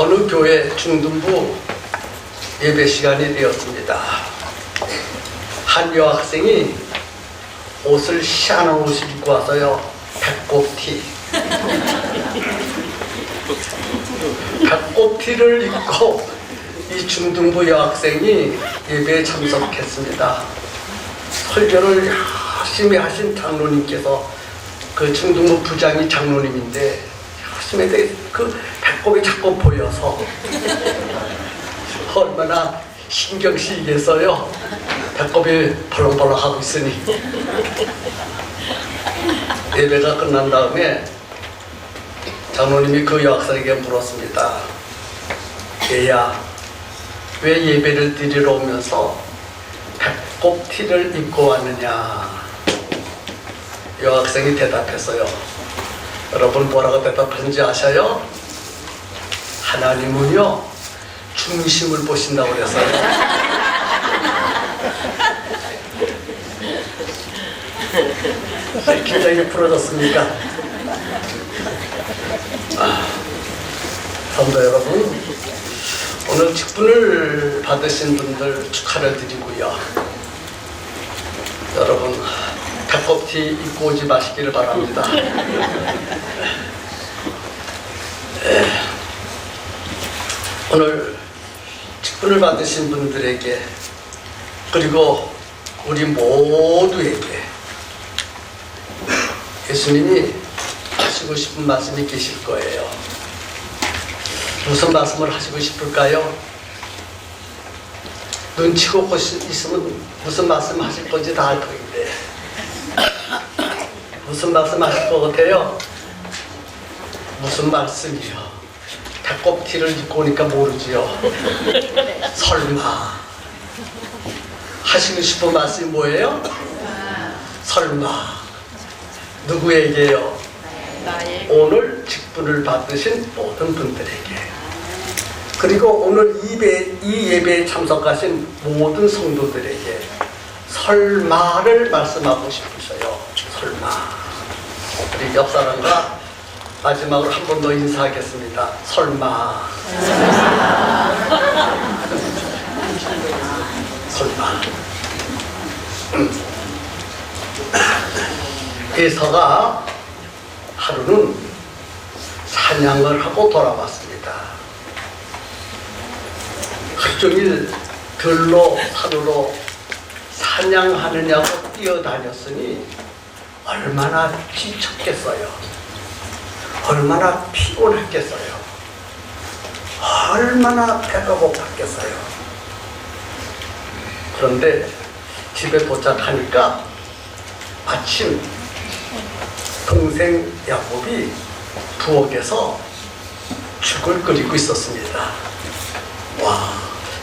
어느 교회 중등부 예배 시간이 되었습니다. 한 여학생이 옷을 희한한 옷을 입고 와서요, 배꼽티 배꼽티를 입고 이 중등부 여학생이 예배에 참석했습니다. 설교를 열심히 하신 장로님께서, 그 중등부 부장이 장로님인데 열심히 했는데 그 배꼽이 자꾸 보여서 얼마나 신경 쓰이겠어요. 배꼽이 벌렁벌렁하고 있으니. 예배가 끝난 다음에 장로님이 그 여학생에게 물었습니다. 얘야, 왜 예배를 드리러 오면서 배꼽티를 입고 왔느냐? 여학생이 대답했어요. 여러분 뭐라고 대답했는지 아셔요? 하나님은요, 중심을 보신다고 그랬어요. 굉장히 부러졌습니까? 성도 여러분, 오늘 직분을 받으신 분들 축하를 드리고요. 여러분, 배꼽티 입고 오지 마시기를 바랍니다. 오늘 직분을 받으신 분들에게, 그리고 우리 모두에게 예수님이 하시고 싶은 말씀이 계실 거예요. 무슨 말씀을 하시고 싶을까요? 눈치고 있으면 무슨 말씀 하실 건지 다 알 터인데, 무슨 말씀 하실 것 같아요? 무슨 말씀이요? 배꼽티를 입고 오니까 모르지요. 설마 하시고 싶은 말씀이 뭐예요? 설마 누구에게요? 오늘 직분을 받으신 모든 분들에게, 그리고 오늘 이 예배에 참석하신 모든 성도들에게 설마를 말씀하고 싶으셔요. 설마. 우리 옆 사람과 마지막으로 한 번 더 인사하겠습니다. 설마. 설마. 에서가 하루는 사냥을 하고 돌아왔습니다. 하루 종일 들로 산으로 사냥하느냐고 뛰어다녔으니 얼마나 지쳤겠어요. 얼마나 피곤했겠어요. 얼마나 배가 고팠겠어요. 그런데 집에 도착하니까 마침 동생 야곱이 부엌에서 죽을 끓이고 있었습니다. 와,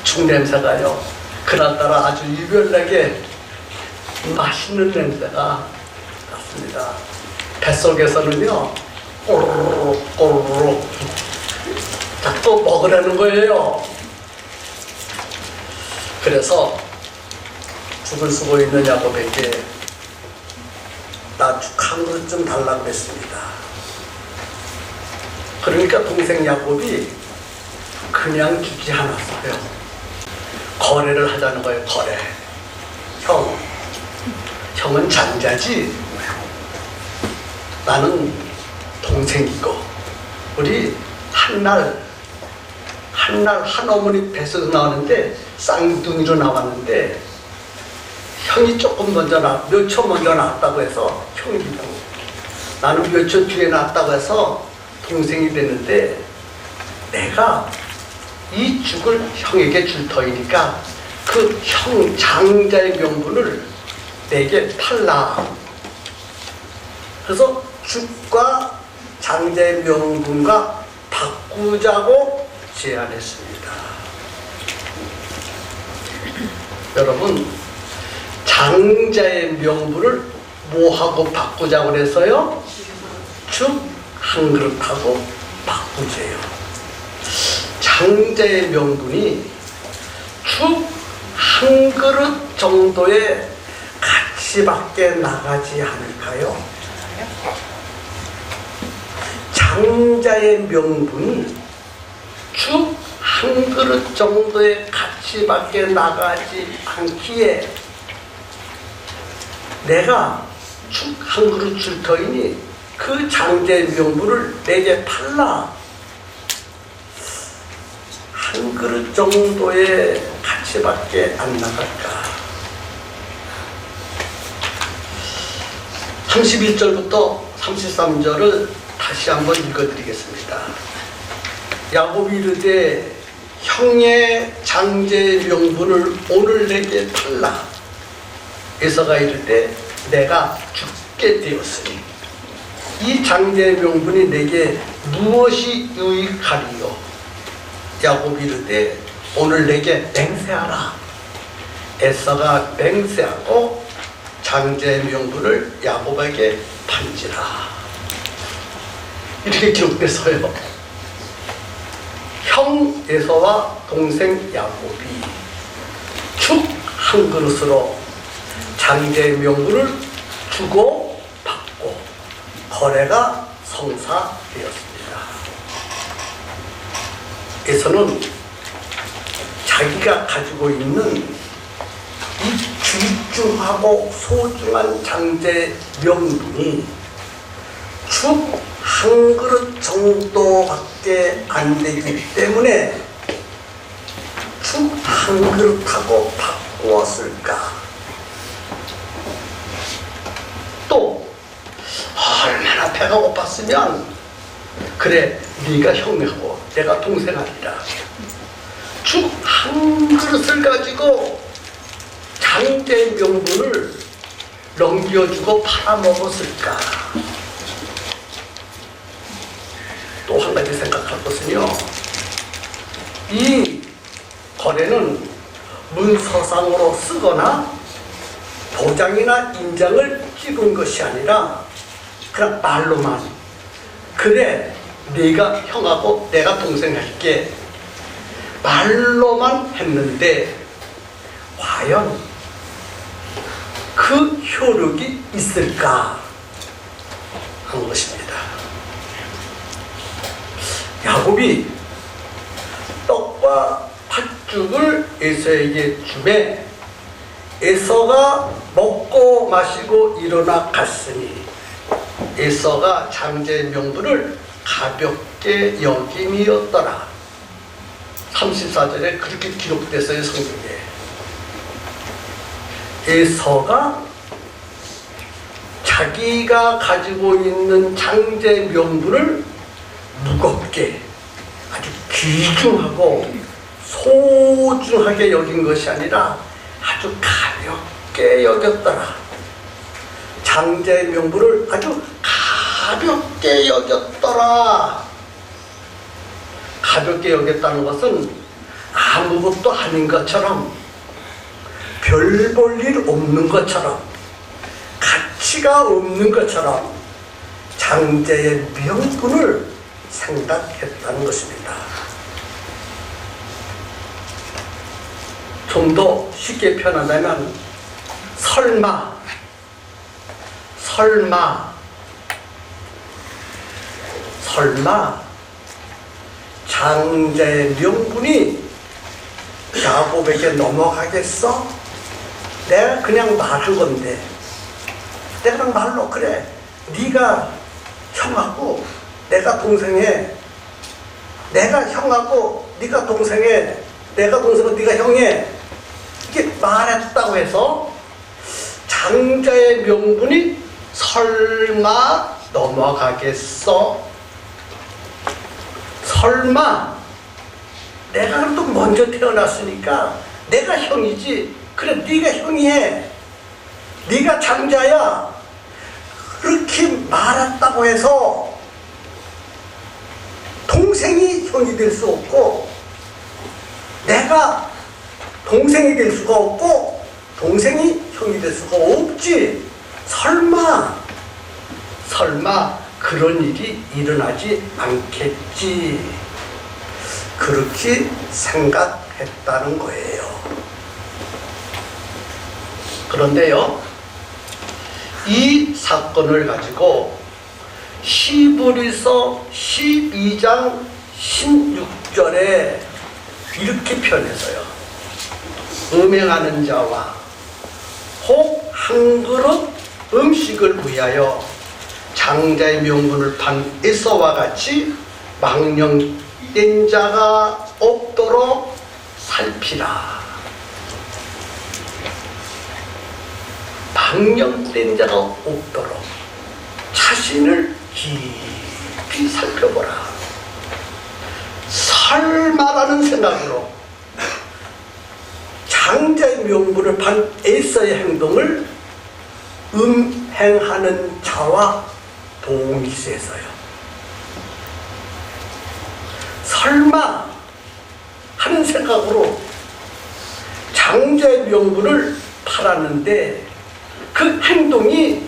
죽 냄새가요, 그날따라 아주 유별나게 맛있는 냄새가 났습니다. 뱃속에서는요, 꼬르륵 꼬르륵 자꾸 먹으라는 거예요. 그래서 죽을 쓰고 있는 야곱에게 나 죽 한 그릇 좀 달라고 했습니다. 그러니까 동생 야곱이 그냥 주지 않았어요. 거래를 하자는 거예요. 거래. 형은 장자지, 나는 동생이고, 우리 한날 한 어머니 뱃속에서 나왔는데 쌍둥이로 나왔는데, 형이 조금 먼저 몇 초 먼저 낳았다고 해서 형이고, 나는 몇 초 뒤에 낳았다고 해서 동생이 됐는데, 내가 이 죽을 형에게 줄 터이니까 그 형 장자의 명분을 내게 팔라. 그래서 죽과 장자의 명분과 바꾸자고 제안했습니다. 여러분, 장자의 명분을 뭐하고 바꾸자고 그래서요? 죽 한 그릇하고 바꾸세요. 장자의 명분이 죽 한 그릇 정도의 가치밖에 나가지 않을까요? 장자의 명분이 죽 한 그릇 정도의 가치밖에 나가지 않기에 내가 죽 한 그릇 줄 터이니 그 장제 명부를 내게 팔라. 한 그릇 정도의 가치밖에 안 나갈까. 31절부터 33절을 다시 한번 읽어드리겠습니다. 야곱이 이르되 형의 장제 명분을 오늘 내게 팔라. 에서가 이르되 내가 죽게 되었으니 이 장제 명분이 내게 무엇이 유익하리요. 야곱이 이르되 오늘 내게 맹세하라. 에서가 맹세하고 장제 명분을 야곱에게 판지라. 이렇게 기록돼서요. 형 에서와 동생 야곱이 죽 한 그릇으로 장제 명분을 주고 받고 거래가 성사되었습니다. 에서는 자기가 가지고 있는 이 귀중하고 소중한 장제 명분이 죽 한 그릇 정도밖에 안 되기 때문에 죽 한 그릇하고 바꾸었을까. 또 얼마나 배가 고팠으면 그래 네가 형하고 내가 동생하리라. 죽 한 그릇을 가지고 장제 명분을 넘겨주고 팔아먹었을까. 또 한 가지 생각할 것은요, 이 거래는 문서상으로 쓰거나 도장이나 인장을 찍은 것이 아니라 그냥 말로만 그래 네가 형하고 내가 동생 할게 말로만 했는데 과연 그 효력이 있을까 한 것입니다. 야곱이 떡과 팥죽을 에서에게 주매 에서가 먹고 마시고 일어나 갔으니 에서가 장제 명분을 가볍게 여김이었더라. 34절에 그렇게 기록됐어요, 성경에. 에서가 자기가 가지고 있는 장제 명분을 무겁게 아주 귀중하고 소중하게 여긴 것이 아니라 아주 가볍게 여겼더라. 장제 명분을 아주 가볍게 여겼더라. 가볍게 여겼다는 것은 아무것도 아닌 것처럼 별 볼 일 없는 것처럼 가치가 없는 것처럼 장제의 명분을 생각했다는 것입니다. 좀 더 쉽게 표현하자면 설마 장제의 명분이 야곱에게 넘어가겠어? 내가 그냥 말한 건데 내가 그냥 말로 그래 네가 형하고 내가 동생해 내가 형하고 네가 동생해 내가 동생은 네가 형해 이렇게 말했다고 해서 장자의 명분이 설마 넘어가겠어? 설마 내가 그래도 먼저 태어났으니까 내가 형이지 그래 네가 형이해 네가 장자야 그렇게 말했다고 해서 동생이 형이 될 수 없고 내가 동생이 될 수가 없고 동생이 형이 될 수가 없지. 설마 그런 일이 일어나지 않겠지. 그렇게 생각했다는 거예요. 그런데요, 이 사건을 가지고 히브리서 12장 16 6절에 이렇게 표현했어요. 음행하는 자와 혹 한 그릇 음식을 위하여 장자의 명분을 판 에서와 같이 망령된 자가 없도록 살피라. 망령된 자가 없도록 자신을 깊이 살펴보라. 설마라는 생각으로 장자의 명분을 판 에서의 행동을 음행하는 자와 동일시해서요. 설마 하는 생각으로 장자의 명분을 팔았는데 그 행동이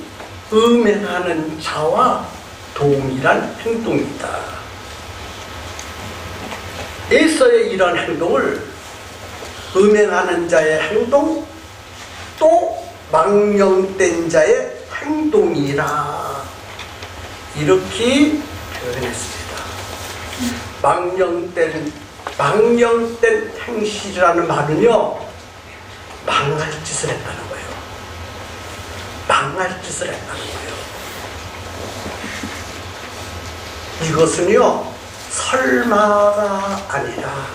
음행하는 자와 동일한 행동이다. 에서의 이런 행동을 음행하는 자의 행동 또 망령된 자의 행동이라 이렇게 표현했습니다. 망령된 행실이라는 말은요, 망할 짓을 했다는 거예요. 망할 짓을 했다는 거예요. 이것은요, 설마가 아니라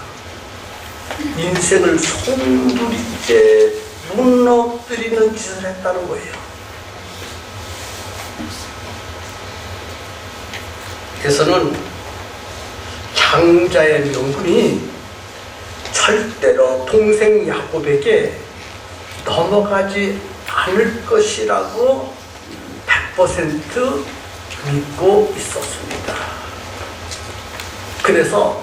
인생을 송두리째 무너뜨리는 짓을 했다는 거예요. 그래서는 장자의 명분이 절대로 동생 야곱에게 넘어가지 않을 것이라고 100% 믿고 있었습니다. 그래서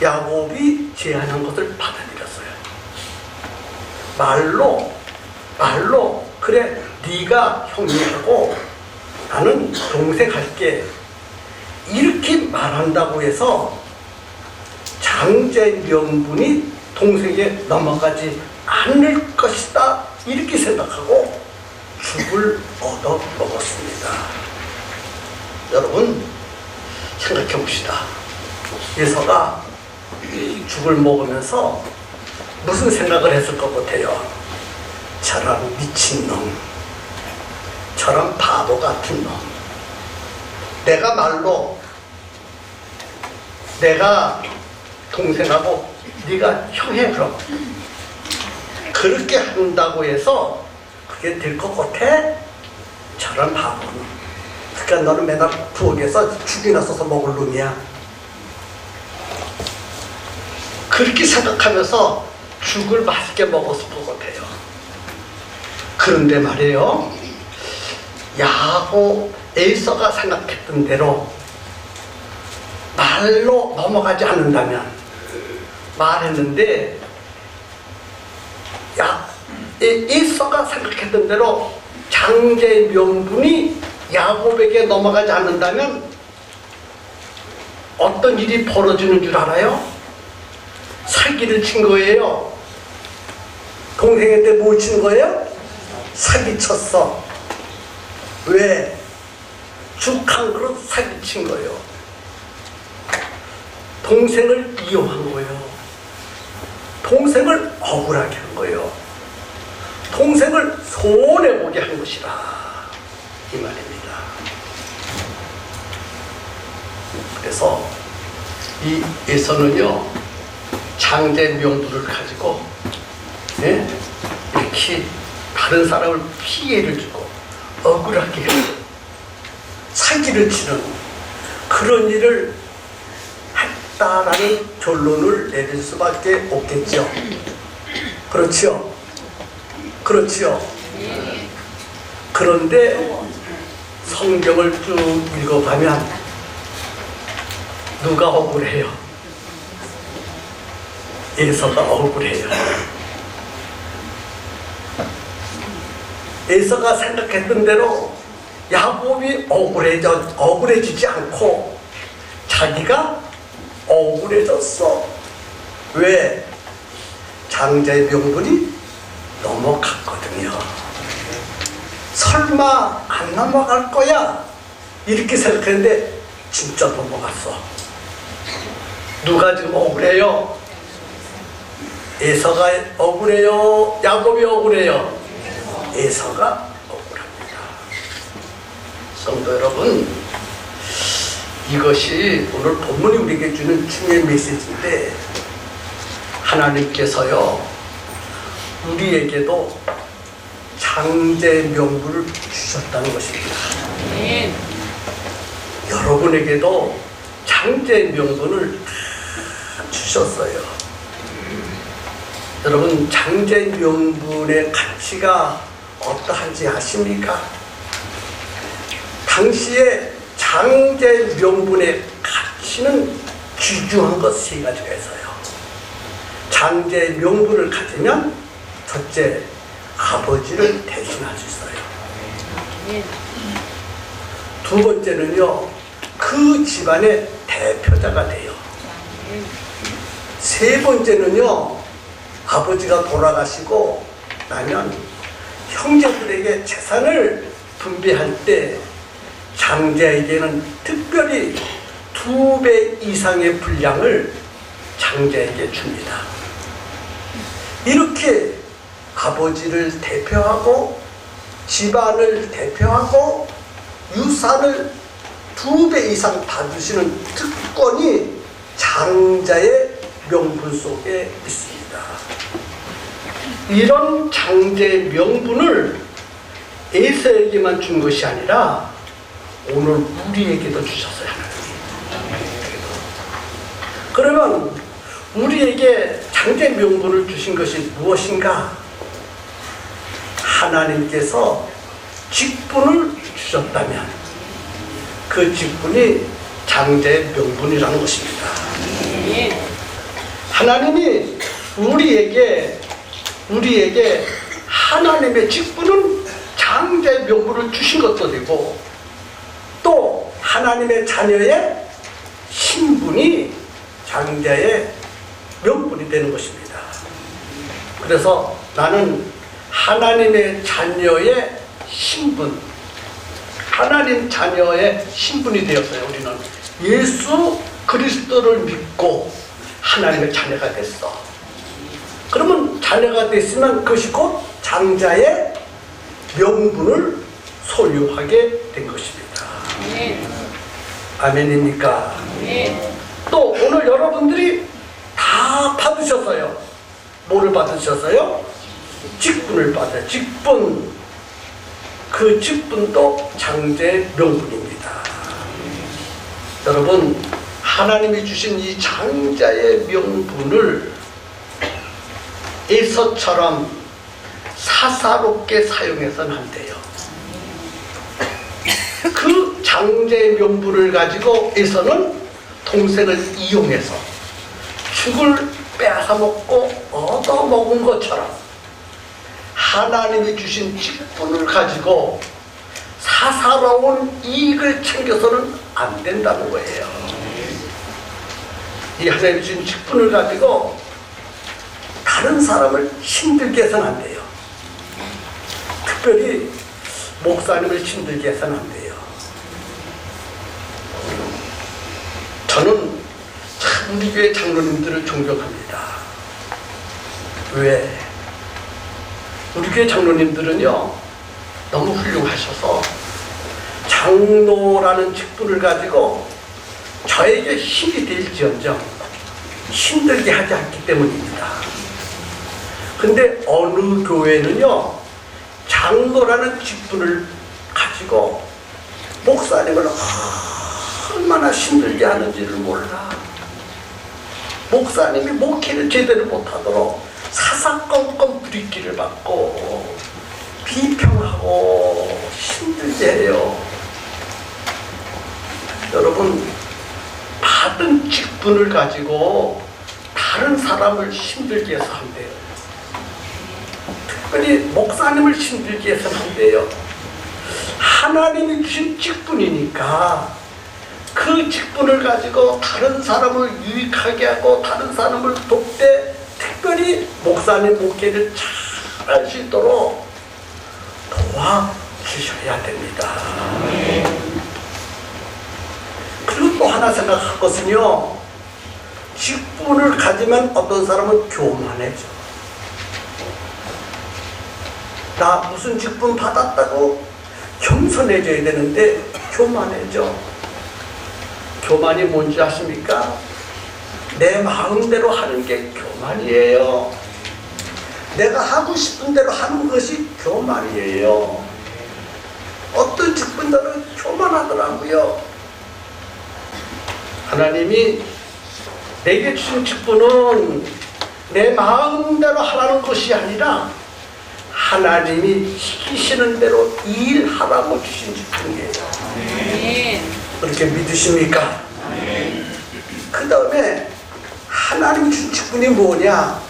야곱이 제안한 것을 받아들였어요. 말로 그래 네가 형님하고 나는 동생 할게 이렇게 말한다고 해서 장자의 명분이 동생에게 넘어가지 않을 것이다 이렇게 생각하고 죽을 얻어 먹었습니다. 여러분 생각해 봅시다. 예서가 죽을 먹으면서 무슨 생각을 했을 것 같아요? 저런 미친놈, 저런 바보 같은 놈, 내가 말로 내가 동생하고 네가 형해 그럼 그렇게 한다고 해서 그게 될 것 같아? 저런 바보는 그러니까 너는 맨날 부엌에서 죽이나 써서 먹을 놈이야. 그렇게 생각하면서 죽을 맛있게 먹었을 것 같아요. 그런데 말이에요, 야곱 에서가 생각했던 대로 말로 넘어가지 않는다면 말했는데 에서가 생각했던 대로 장자의 명분이 야곱에게 넘어가지 않는다면 어떤 일이 벌어지는 줄 알아요? 사기를 친 거예요. 동생한테 뭘 친 거예요? 사기 쳤어. 왜? 죽 한 그릇 사기 친 거예요. 동생을 이용한 거예요. 동생을 억울하게 한 거예요. 동생을 손해보게 한 것이라 이 말입니다. 그래서 이 에서는요 장자의 명분을 가지고 이렇게 다른 사람을 피해를 주고 억울하게 해서 사기를 치는 그런 일을 했다라는 결론을 내릴 수밖에 없겠죠. 그렇죠? 그렇죠? 그런데 성경을 쭉 읽어가면 누가 억울해요? 에서가 억울해요. 에서가 생각했던 대로 야곱이 억울해지지 않고 자기가 억울해졌어. 왜? 장자의 명분이 넘어갔거든요. 설마 안 넘어갈 거야? 이렇게 생각했는데 진짜 넘어갔어. 누가 지금 억울해요? 에서가 억울해요? 야곱이 억울해요? 에서가 억울합니다. 성도 여러분, 이것이 오늘 본문이 우리에게 주는 중요한 메시지인데, 하나님께서요 우리에게도 장제 명분을 주셨다는 것입니다. 여러분에게도 장제 명분을 주셨어요. 여러분, 장제 명분의 가치가 어떠한지 아십니까? 당시에 장제 명분의 가치는 귀중한 것 세 가지가 있어요. 장제 명분을 가지면 첫째, 아버지를 대신할 수 있어요. 두 번째는요, 그 집안의 대표자가 돼요. 세 번째는요, 아버지가 돌아가시고 나면 형제들에게 재산을 분배할 때 장자에게는 특별히 2배 이상의 분량을 장자에게 줍니다. 이렇게 아버지를 대표하고 집안을 대표하고 유산을 2배 이상 받으시는 특권이 장자의 명분 속에 있습니다. 이런 장자의 명분을 에서에게만 준 것이 아니라 오늘 우리에게도 주셨어요. 그러면 우리에게 장자의 명분을 주신 것이 무엇인가? 하나님께서 직분을 주셨다면 그 직분이 장자의 명분이라는 것입니다. 하나님이 우리에게 하나님의 직분은 장자의 명분을 주신 것도 되고, 또 하나님의 자녀의 신분이 장자의 명분이 되는 것입니다. 그래서 나는 하나님의 자녀의 신분, 하나님 자녀의 신분이 되었어요. 우리는 예수 그리스도를 믿고 하나님의 자녀가 됐어. 그러면 자녀가 됐으면 그것이 곧 장자의 명분을 소유하게 된 것입니다. 아멘입니까? 또 오늘 여러분들이 다 받으셨어요. 뭐를 받으셨어요? 직분을 받아요. 직분. 그 직분도 장자의 명분입니다. 여러분, 하나님이 주신 이 장자의 명분을 에서처럼 사사롭게 사용해서는 안 돼요. 그 장자의 명분을 가지고 에서는 동생을 이용해서 죽을 빼앗아먹고 얻어먹은 것처럼 하나님이 주신 직분을 가지고 사사로운 이익을 챙겨서는 안 된다는 거예요. 이 하나님이 주신 직분을 가지고 다른 사람을 힘들게 해서는 안 돼요. 특별히 목사님을 힘들게 해서는 안 돼요. 저는 참 우리 교회 장로님들을 존경합니다. 왜? 우리 교회 장로님들은요 너무 훌륭하셔서 장로라는 직분을 가지고 저에게 힘이 될지언정 힘들게 하지 않기 때문입니다. 근데 어느 교회는요 장로라는 직분을 가지고 목사님을 얼마나 힘들게 하는지를 몰라. 목사님이 목회를 제대로 못하도록 사사건건 부리기를 받고 비평하고 힘들게 해요. 여러분, 받은 직분을 가지고 다른 사람을 힘들게 해서 안 돼요. 특별히 목사님을 힘들게 해서는 안 돼요. 하나님이 주신 직분이니까 그 직분을 가지고 다른 사람을 유익하게 하고 다른 사람을 돕되 특별히 목사님 목회를 잘 할 수 있도록 도와주셔야 됩니다. 그리고 또 하나 생각할 것은요, 직분을 가지면 어떤 사람은 교만해져. 나 무슨 직분 받았다고 겸손해져야 되는데 교만해져. 교만이 뭔지 아십니까? 내 마음대로 하는 게 교만이에요. 내가 하고 싶은 대로 하는 것이 교만이에요. 어떤 직분들은 교만하더라고요. 하나님이 내게 주신 직분은 내 마음대로 하라는 것이 아니라 하나님이 시키시는 대로 일하라고 주신 직분이에요. 그렇게 믿으십니까? 그 다음에 하나님 주신 직분이 뭐냐?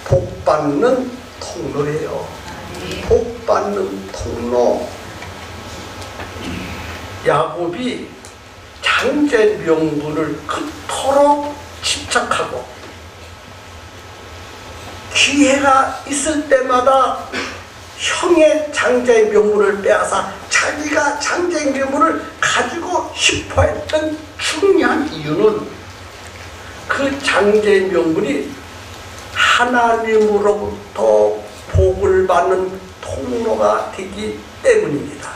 복받는 통로예요. 복받는 통로. 야곱이 장제 명분을 그토록 집착하고 기회가 있을 때마다 형의 장제의 명분을 빼앗아 자기가 장제의 명분을 가지고 싶어 했던 중요한 이유는 그 장제의 명분이 하나님으로부터 복을 받는 통로가 되기 때문입니다.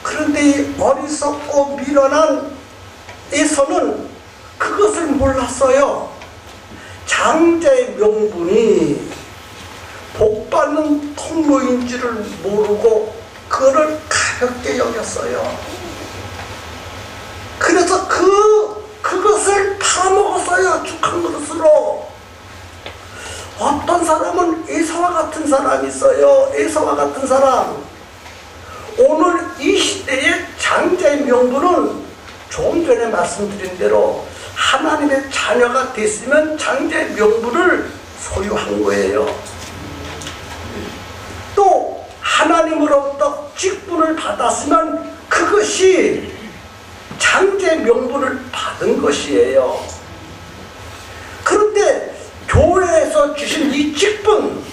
그런데 이 어리석고 미련한 에서는 그것을 몰랐어요. 장자의 명분이 복받는 통로인 줄을 모르고 그거를 가볍게 여겼어요. 그래서 그것을 팔아먹었어요. 죽한 그릇으로. 어떤 사람은 에서와 같은 사람이 있어요. 에서와 같은 사람. 오늘 이 시대의 장자의 명분은 조금 전에 말씀드린 대로 하나님의 자녀가 됐으면 장자의 명분을 소유한 거예요. 또 하나님으로부터 직분을 받았으면 그것이 장자의 명분을 받은 것이에요. 그런데 교회에서 주신 이 직분,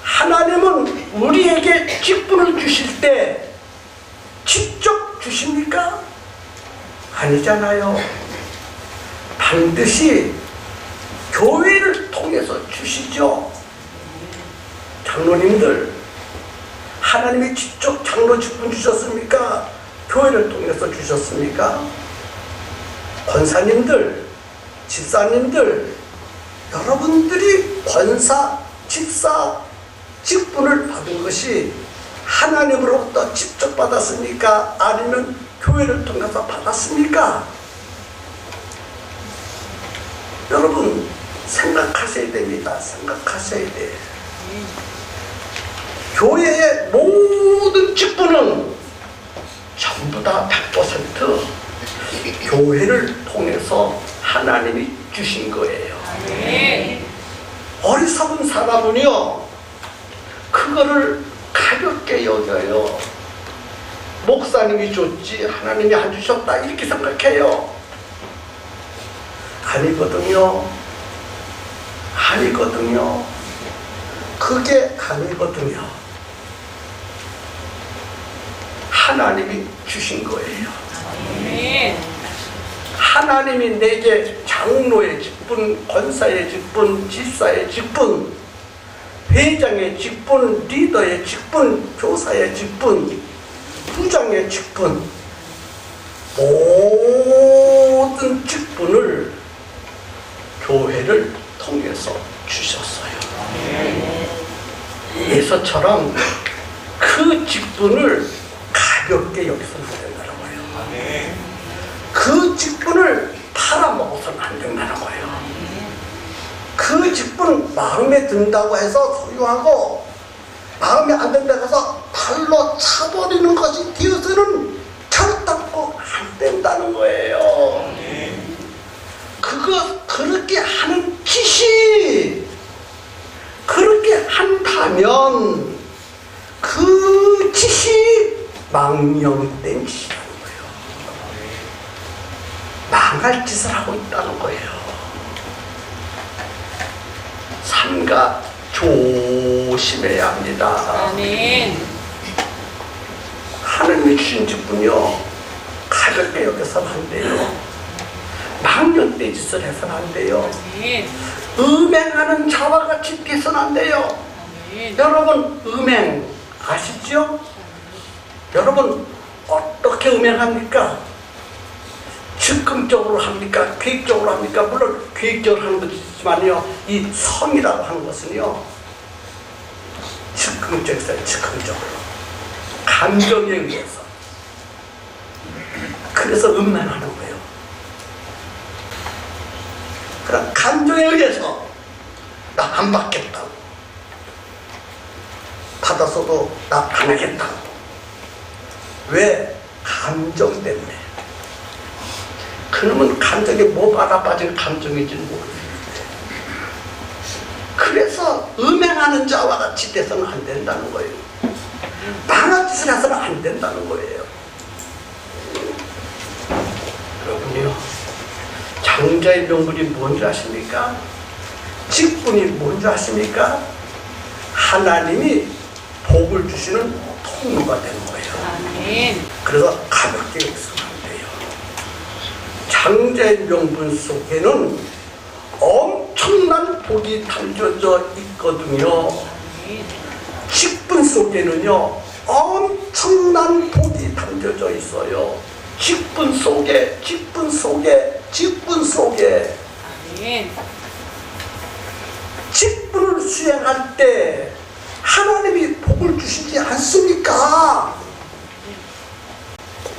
하나님은 우리에게 직분을 주실 때 직접 주십니까? 아니잖아요. 반드시 교회를 통해서 주시죠. 장로님들, 하나님이 직접 장로 직분 주셨습니까? 교회를 통해서 주셨습니까? 권사님들, 집사님들, 여러분들이 권사, 집사, 직분을 받은 것이 하나님으로부터 직접 받았습니까? 아니면 교회를 통해서 받았습니까? 여러분 생각하셔야 됩니다. 생각하셔야 돼요. 교회의 모든 직분은 전부 다 100% 교회를 통해서 하나님이 주신 거예요. 어리석은 사람은요, 그거를 가볍게 여겨요. 목사님이 줬지 하나님이 안 주셨다 이렇게 생각해요. 아니거든요. 아니거든요. 그게 아니거든요. 하나님이 주신 거예요. 하나님이 내게 장로의 직분, 권사의 직분, 집사의 직분, 회장의 직분, 리더의 직분, 교사의 직분, 부장의 직분, 모든 직분을 교회를 통해서 주셨어요. 예서처럼 그 직분을 가볍게 여기서는 안 된다는 거예요. 그 직분을 팔아먹어서는 안 된다는 거예요. 그 직분 마음에 든다고 해서 소유하고 마음에 안 든다고 해서 발로 차버리는 것이 되어서는 결단코 안 된다는 거예요. 그렇게 하는 짓이, 그렇게 한다면 그 짓이 망령된 짓이라는 거예요. 망할 짓을 하고 있다는 거예요. 삼가 조심해야 합니다. 아멘. 하나님이 주신 직분이요, 가볍게 여겨서는 안 돼요. 망령된 짓을 해서는 안 돼요. 아멘. 음행하는 자와 같이 돼서는 안 돼요. 아멘. 여러분 음행 아시죠? 여러분 어떻게 음행합니까? 즉흥적으로 합니까? 계획적으로 합니까? 물론 계획적으로 하는 것도 있지만요, 이 성이라고 하는 것은요 즉흥적이어요. 즉흥적으로 감정에 의해서. 그래서 음란하는 거예요. 그럼 감정에 의해서 나 안 받겠다고, 받았어도 나 안 하겠다고. 왜? 감정 때문에. 그놈은 감정에 뭐 받아빠진 감정인지는 모르겠어요. 그래서 음행하는 자와 같이 돼서는 안 된다는 거예요. 망한 짓을 해서는 안 된다는 거예요. 여러분요, 장자의 명분이 뭔지 아십니까? 직분이 뭔지 아십니까? 하나님이 복을 주시는 통로가 되는 거예요. 아멘. 그래서 가볍게 여기서는 안 돼요. 장자의 명분 속에는 엄청난 복이 담겨져 있거든요. 아멘. 직분 속에는요 엄청난 복이 담겨져 있어요. 직분 속에, 직분 속에, 직분 속에. 아멘. 직분을 수행할 때 하나님이 복을 주시지 않습니까?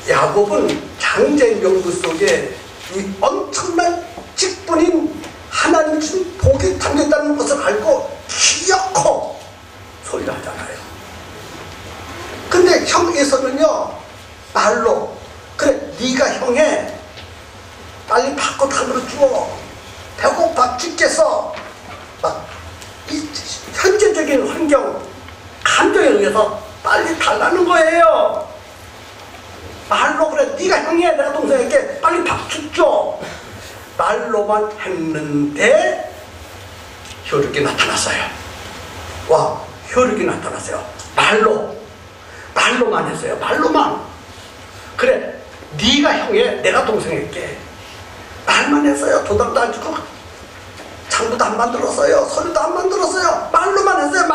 야곱은 장자의 명분 속에 이 엄청난 직분인 하나님 주신 복이 담겼다는 것을 알고 기어코 소리를 하잖아요. 근데 형에서는요 말로, 그래 네가 형에 빨리 밥 하나 주어, 배고파 죽겠어, 막 이 현재적인 환경, 감정에 의해서 빨리 달라는 거예요. 말로 그래 네가 형이야, 내가 동생에게 빨리 밥 줘. 말로만 했는데 효력이 나타났어요. 와, 효력이 나타났어요. 말로만 했어요. 말로만. 그래 네가 형이야, 내가 동생에게. 말만 했어요. 도장도 안 주고 장부도 안 만들었어요. 서류도 안 만들었어요. 말로만 했어요.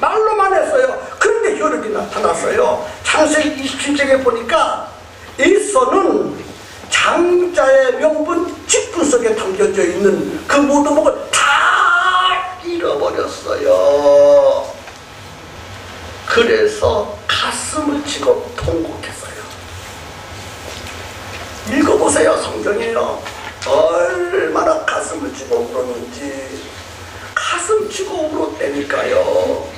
말로만 했어요. 그런데 효력이 나타났어요. 창세기 27장에 보니까 에서는 장자의 명분 직분 속에 담겨져 있는 그 모든 복을 다 잃어버렸어요. 그래서 가슴을 치고 통곡했어요. 읽어보세요. 성경이에요. 얼마나 가슴을 치고 울었는지. 가슴 치고 울었다니까요.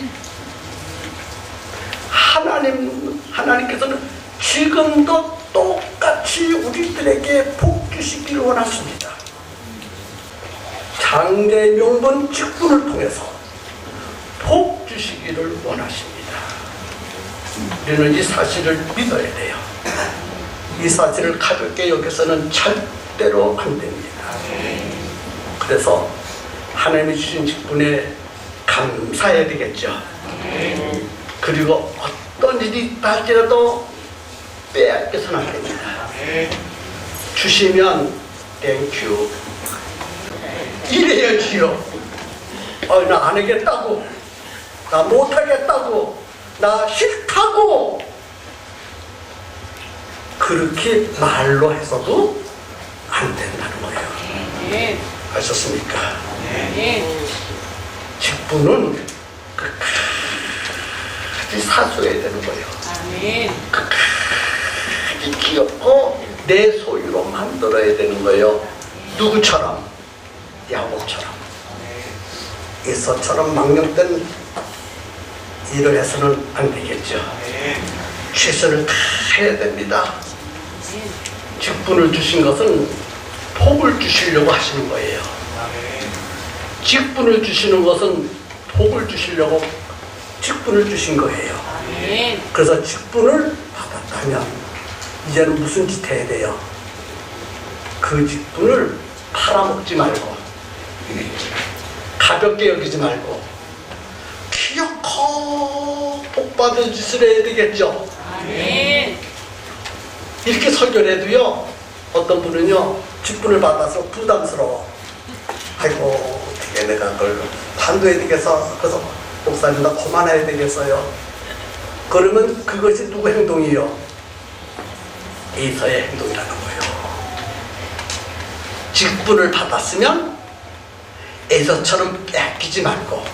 하나님께서는 지금도 똑같이 우리들에게 복 주시기를 원하십니다. 장자의 명분 직분을 통해서 복 주시기를 원하십니다. 우리는 이 사실을 믿어야 돼요. 이 사실을 가볍게 여기서는 절대로 안 됩니다. 그래서 하나님이 주신 직분에 감사해야 되겠죠. 그리고 어떤 일이 있다 할지라도 빼앗겨서는 안 됩니다. 주시면 땡큐 이래야지요. 나 안 하겠다고, 나 못하겠다고, 나 싫다고 그렇게 말로 해서도 안 된다는 거예요. 아셨습니까? 직분은 끝까지 사수해야 되는 거예요. 끝까지 귀엽고 내 소유로 만들어야 되는 거예요. 누구처럼? 야곱처럼. 에서처럼 망령된 일을 해서는 안 되겠죠. 최선을 다해야 됩니다. 직분을 주신 것은 복을 주시려고 하시는 거예요. 직분을 주시는 것은 복을 주시려고 직분을 주신 거예요. 그래서 직분을 받았다면 이제는 무슨 짓 해야 돼요? 그 직분을 팔아먹지 말고, 가볍게 여기지 말고 기어코 복받은 짓을 해야 되겠죠. 이렇게 설교를 해도요 어떤 분은요 직분을 받아서 부담스러워. 아이고 어떻게 내가 그걸 반도해야 되겠어. 그래서 목사님 나 그만해야 되겠어요. 그러면 그것이 누구 행동이요? 에서의 행동이라는 거예요. 직분을 받았으면 에서처럼 뺏기지 말고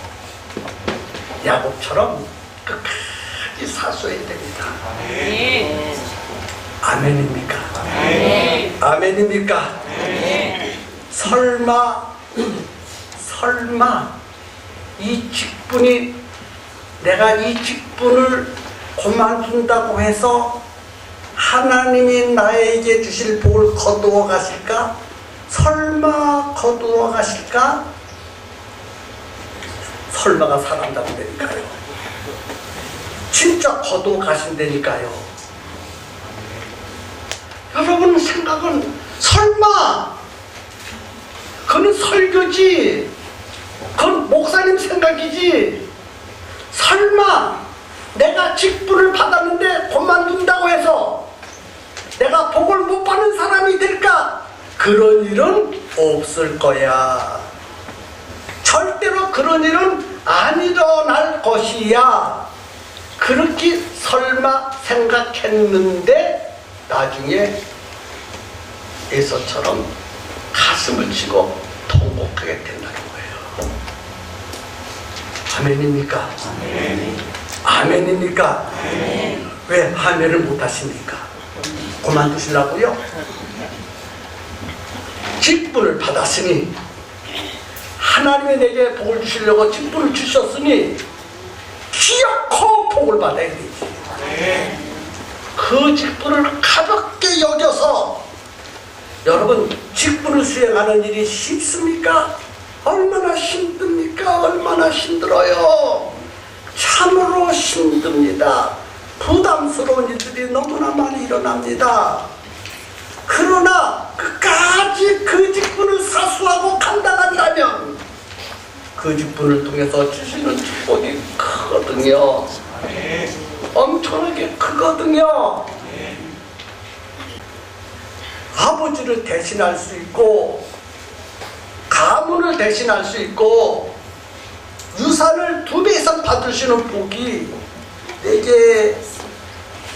야곱처럼 끝까지 사수해야 됩니다. 아멘입니까? 아멘입니까? 설마 이 직분이 내가 이 직분을 그만둔다고 해서 하나님이 나에게 주실 복을 거두어 가실까? 설마 거두어 가실까? 설마가 사람 잡는다니까요. 진짜 거두어 가신다니까요. 여러분 생각은 설마 그건 설교지, 그건 목사님 생각이지. 설마 내가 직분을 받았는데 그만둔다고 해서 내가 복을 못 받는 사람이 될까? 그런 일은 없을 거야. 절대로 그런 일은 안 일어날 것이야. 그렇게 설마 생각했는데 나중에 에서처럼 가슴을 치고 통곡하게 된다는 거예요. 아멘입니까? 아멘입니까? 왜 아멘을 못 하십니까? 그만두시려고요? 직분을 받았으니 하나님이 내게 복을 주시려고 직분을 주셨으니 기어코 복을 받아야 되지. 그 직분을 가볍게 여겨서 여러분 직분을 수행하는 일이 쉽습니까? 얼마나 힘듭니까? 얼마나 힘들어요. 참으로 힘듭니다. 부담스러운 일들이 너무나 많이 일어납니다. 그러나 끝까지 그 직분을 사수하고 감당한다면 그 직분을 통해서 주시는 축복이 크거든요. 엄청나게 크거든요. 아버지를 대신할 수 있고 가문을 대신할 수 있고 유산을 2배 이상 받으시는 복이 내게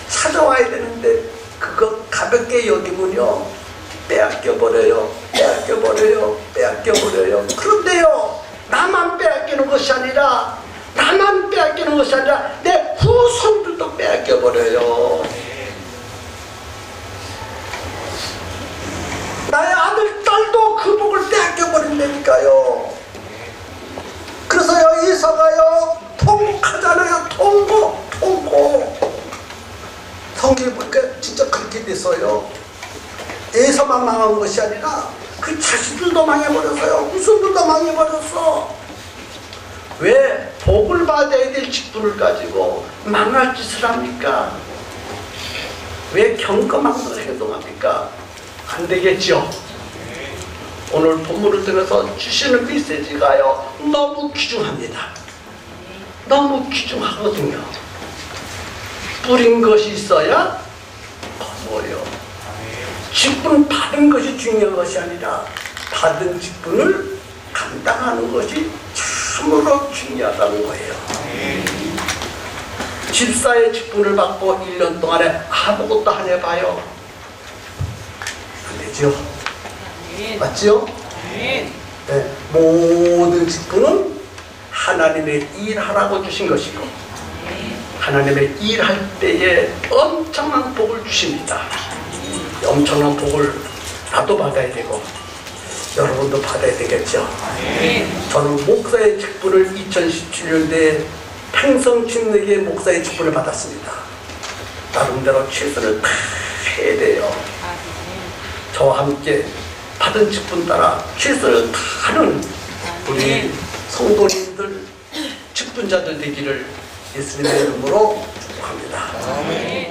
찾아와야 되는데 그거 가볍게 여기면요 빼앗겨버려요. 빼앗겨버려요. 빼앗겨버려요. 그런데요 나만 빼앗기는 것이 아니라 내 후손들도 빼앗겨버려요. 나의 아들, 딸도 그 복을 빼앗겨버린다니까요. 그래서요 이사가요 통곡하잖아요. 통곡. 성경에 보니까 진짜 그렇게 됐어요. 에서만 망한 것이 아니라 그 자식들도 망해버렸어요. 후손들도 망해버렸어. 왜 복을 받아야 될 직분을 가지고 망할 짓을 합니까? 왜 경거망동을 행동합니까? 안 되겠죠. 오늘 본문을 통해서 주시는 메시지가요 너무 귀중합니다. 너무 귀중하거든요. 뿌린 것이 있어야 거두어요. 직분 받은 것이 중요한 것이 아니라 받은 직분을 감당하는 것이 참으로 중요하다는 거예요. 집사의 직분을 받고 1년 동안에 아무것도 안 해봐요. 안 되죠? 맞죠? 네. 모든 직분은 하나님의 일하라고 주신 것이고 하나님의 일할 때에 엄청난 복을 주십니다. 엄청난 복을 나도 받아야 되고 여러분도 받아야 되겠죠. 저는 목사의 직분을 2017년도에 평성침례교회 목사의 직분을 받았습니다. 나름대로 최선을 다 해야 돼요. 저와 함께 받은 직분 따라 최선을 다하는 우리 성도님들, 직분자들 되기를 예수님의 이름으로 축복합니다.